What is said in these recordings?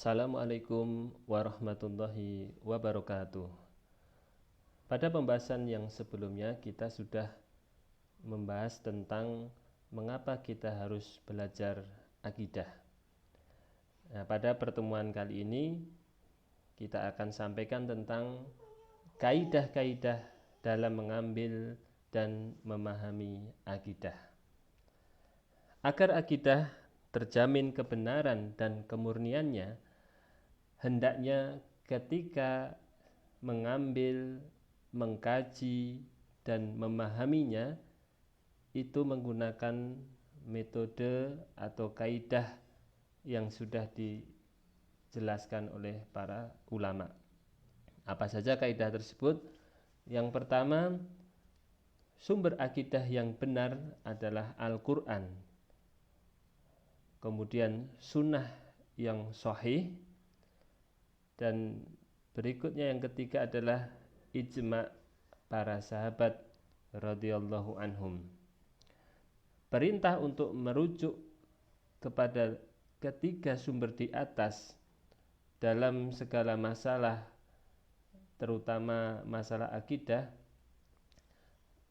Assalamualaikum warahmatullahi wabarakatuh. Pada pembahasan yang sebelumnya kita sudah membahas tentang mengapa kita harus belajar akidah. Nah, pada pertemuan kali ini kita akan sampaikan tentang kaidah-kaidah dalam mengambil dan memahami akidah. Agar akidah terjamin kebenaran dan kemurniannya, hendaknya ketika mengambil, mengkaji, dan memahaminya itu menggunakan metode atau kaidah yang sudah dijelaskan oleh para ulama. Apa saja kaidah tersebut? Yang pertama, sumber akidah yang benar adalah Al-Quran. Kemudian sunnah yang sahih, dan berikutnya yang ketiga adalah ijma' para sahabat radhiyallahu anhum. Perintah untuk merujuk kepada ketiga sumber di atas dalam segala masalah, terutama masalah akidah,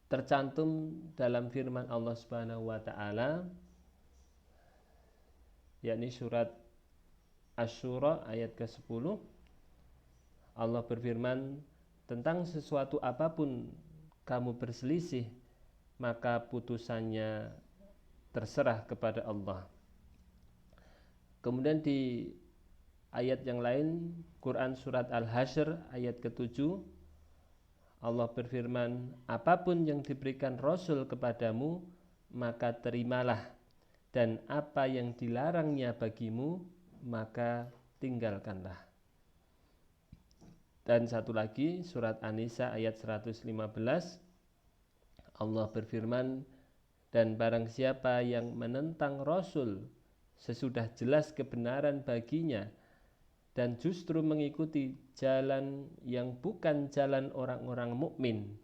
tercantum dalam firman Allah Subhanahu wa taala, yakni surat Asy-Syura ayat ke-10. Allah berfirman, tentang sesuatu apapun kamu berselisih, maka putusannya terserah kepada Allah. Kemudian di ayat yang lain, Quran surat Al-Hasyr ayat ke-7, Allah berfirman, apapun yang diberikan Rasul kepadamu, maka terimalah, dan apa yang dilarangnya bagimu, maka tinggalkanlah. Dan satu lagi, surat An-Nisa ayat 115, Allah berfirman, dan barang siapa yang menentang Rasul sesudah jelas kebenaran baginya dan justru mengikuti jalan yang bukan jalan orang-orang mukmin,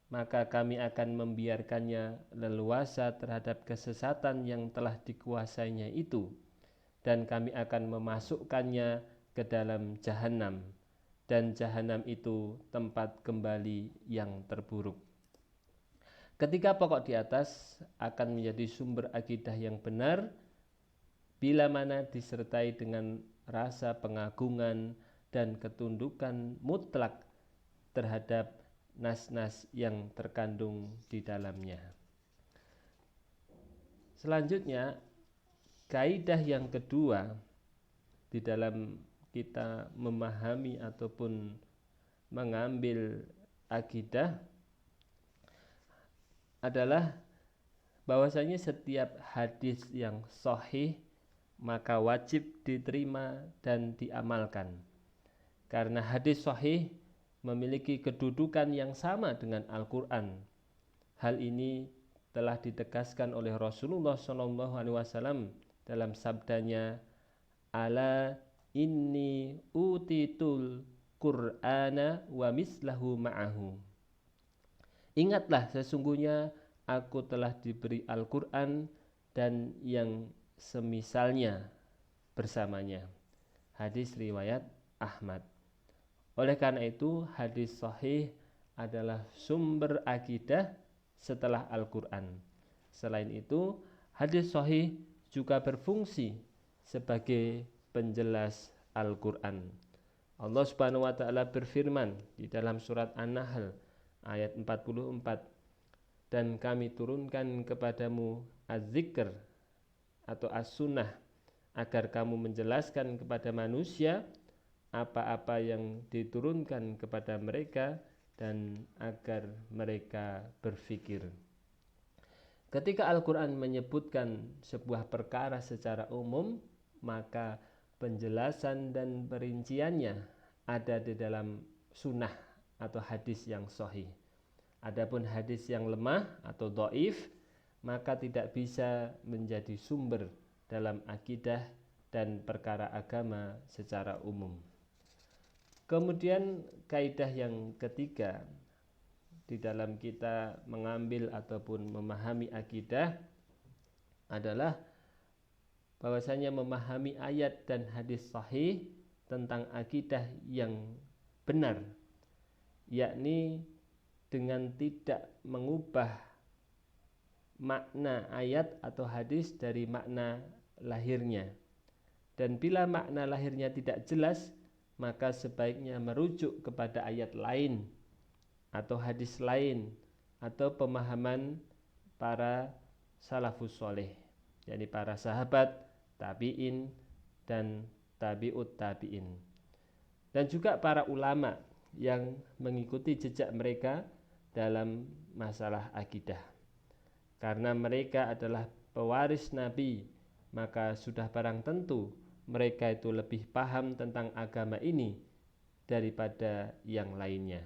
maka kami akan membiarkannya leluasa terhadap kesesatan yang telah dikuasainya itu, dan kami akan memasukkannya ke dalam jahanam, dan jahanam itu tempat kembali yang terburuk. Ketiga pokok di atas akan menjadi sumber akidah yang benar bila mana disertai dengan rasa pengagungan dan ketundukan mutlak terhadap nas-nas yang terkandung di dalamnya. Selanjutnya, kaidah yang kedua di dalam kita memahami ataupun mengambil akidah adalah bahwasanya setiap hadis yang sahih maka wajib diterima dan diamalkan. Karena hadis sahih memiliki kedudukan yang sama dengan Al-Quran. Hal ini telah ditegaskan oleh Rasulullah SAW dalam sabdanya, ala inni utitul Qur'ana wa mislahu ma'ahu. Ingatlah, sesungguhnya aku telah diberi Al-Quran dan yang semisalnya bersamanya. Hadis riwayat Ahmad. Oleh karena itu, hadis sahih adalah sumber akidah setelah Al-Quran. Selain itu, hadis sahih juga berfungsi sebagai penjelas Al-Quran. Allah Subhanahu wa taala berfirman di dalam surat An-Nahl ayat 44, dan kami turunkan kepadamu az-zikr atau as-sunnah agar kamu menjelaskan kepada manusia apa-apa yang diturunkan kepada mereka dan agar mereka berfikir. Ketika Al-Quran menyebutkan sebuah perkara secara umum, maka penjelasan dan perinciannya ada di dalam sunnah atau hadis yang sahih. Adapun hadis yang lemah atau dhaif, maka tidak bisa menjadi sumber dalam akidah dan perkara agama secara umum. Kemudian kaidah yang ketiga di dalam kita mengambil ataupun memahami akidah adalah bahwasanya memahami ayat dan hadis sahih tentang akidah yang benar, yakni dengan tidak mengubah makna ayat atau hadis dari makna lahirnya. Dan bila makna lahirnya tidak jelas, maka sebaiknya merujuk kepada ayat lain atau hadis lain atau pemahaman para salafus soleh, yakni para sahabat, tabi'in dan tabi'ut tabi'in, dan juga para ulama yang mengikuti jejak mereka dalam masalah akidah. Karena mereka adalah pewaris Nabi, maka sudah barang tentu mereka itu lebih paham tentang agama ini daripada yang lainnya.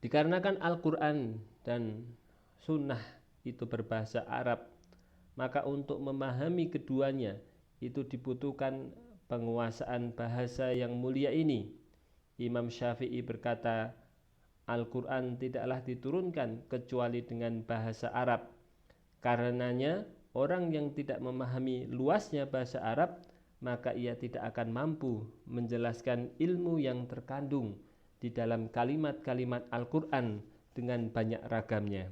Dikarenakan Al-Quran dan Sunnah itu berbahasa Arab, maka untuk memahami keduanya itu dibutuhkan penguasaan bahasa yang mulia ini. Imam Syafi'i berkata, Al-Quran tidaklah diturunkan kecuali dengan bahasa Arab. Karenanya orang yang tidak memahami luasnya bahasa Arab, maka ia tidak akan mampu menjelaskan ilmu yang terkandung di dalam kalimat-kalimat Al-Quran dengan banyak ragamnya.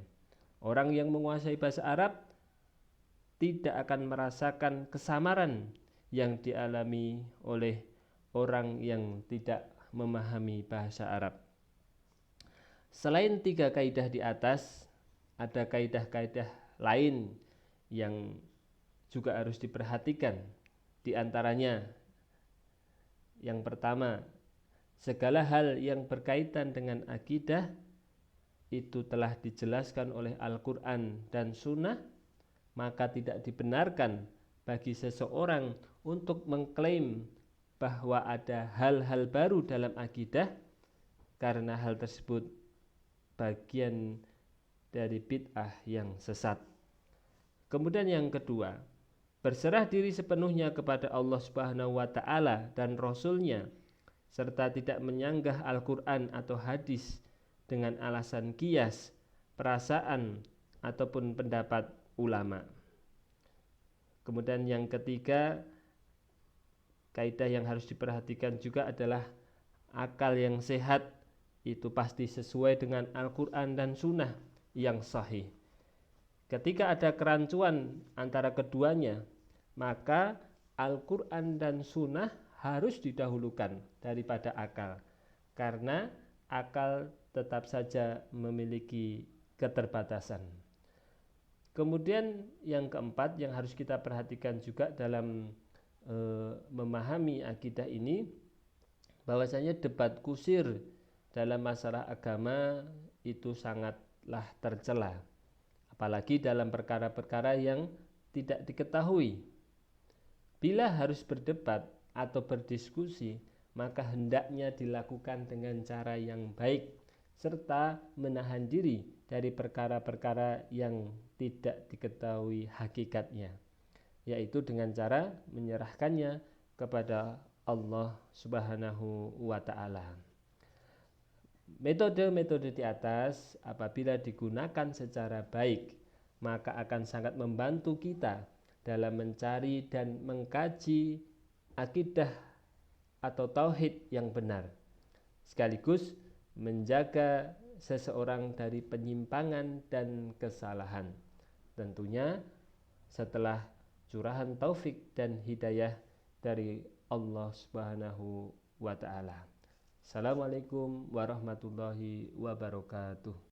Orang yang menguasai bahasa Arab tidak akan merasakan kesamaran yang dialami oleh orang yang tidak memahami bahasa Arab. Selain 3 kaidah di atas, ada kaidah-kaidah lain yang juga harus diperhatikan. Di antaranya, yang pertama, segala hal yang berkaitan dengan akidah itu telah dijelaskan oleh Al-Quran dan Sunnah, maka tidak dibenarkan bagi seseorang untuk mengklaim bahwa ada hal-hal baru dalam akidah, karena hal tersebut bagian dari bid'ah yang sesat. Kemudian yang kedua, berserah diri sepenuhnya kepada Allah Subhanahu wa Ta'ala dan Rasul-Nya, serta tidak menyanggah Al-Quran atau hadis dengan alasan qiyas, perasaan, ataupun pendapat ulama. Kemudian yang ketiga, kaidah yang harus diperhatikan juga adalah akal yang sehat itu pasti sesuai dengan Al-Quran dan Sunnah yang sahih. Ketika ada kerancuan antara keduanya, maka Al-Quran dan Sunnah harus didahulukan daripada akal, karena akal tetap saja memiliki keterbatasan. Kemudian yang keempat yang harus kita perhatikan juga dalam memahami akidah ini, bahwasanya debat kusir dalam masalah agama itu sangatlah tercela, apalagi dalam perkara-perkara yang tidak diketahui. Bila harus berdebat atau berdiskusi, maka hendaknya dilakukan dengan cara yang baik, serta menahan diri dari perkara-perkara yang tidak diketahui hakikatnya, yaitu dengan cara menyerahkannya kepada Allah Subhanahu wa Ta'ala. Metode-metode di atas apabila digunakan secara baik, maka akan sangat membantu kita dalam mencari dan mengkaji akidah atau tauhid yang benar, sekaligus menjaga seseorang dari penyimpangan dan kesalahan, tentunya setelah curahan taufik dan hidayah dari Allah Subhanahu wa Ta'ala. Assalamualaikum warahmatullahi wabarakatuh.